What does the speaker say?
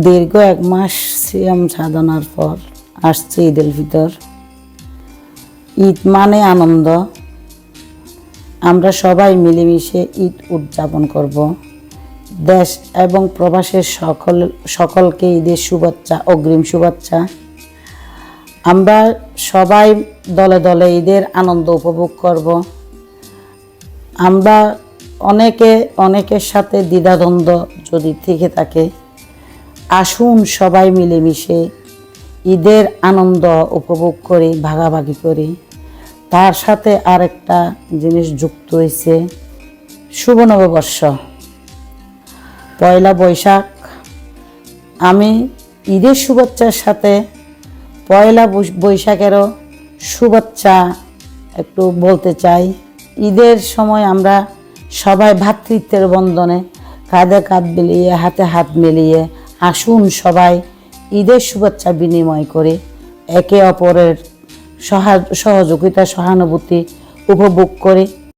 দীর্ঘ 1 মাস সিয়াম সাধনার পর আসছে ঈদ উল ফিতর। ঈদ মানে আনন্দ। আমরা সবাই মিলেমিশে ঈদ উদযাপন করব। দেশ এবং প্রবাসের সকলকে ঈদের শুভেচ্ছা, অগ্রিম শুভেচ্ছা। আমরা সবাই দলে দলে ঈদের আনন্দ উপভোগ করব। আমরা অনেকের সাথে দ্বিধাদ্বন্দ্ব যদি থেকে থাকে, আসুন সবাই মিলেমিশে ঈদের আনন্দ উপভোগ করি, ভাগাভাগি করি। তার সাথে আরেকটা জিনিস যুক্ত হয়েছে, শুভ নববর্ষ, পয়লা বৈশাখ। আমি ঈদের শুভেচ্ছার সাথে পয়লা বৈশাখেরও শুভেচ্ছা একটু বলতে চাই। ঈদের সময় আমরা সবাই ভ্রাতৃত্বের বন্ধনে কাঁধে কাঁধ মিলিয়ে, হাতে হাত মিলিয়ে আসুন সবাই ঈদের শুভেচ্ছা বিনিময় করে একে অপরের সহযোগিতা, সহানুভূতি উপভোগ করে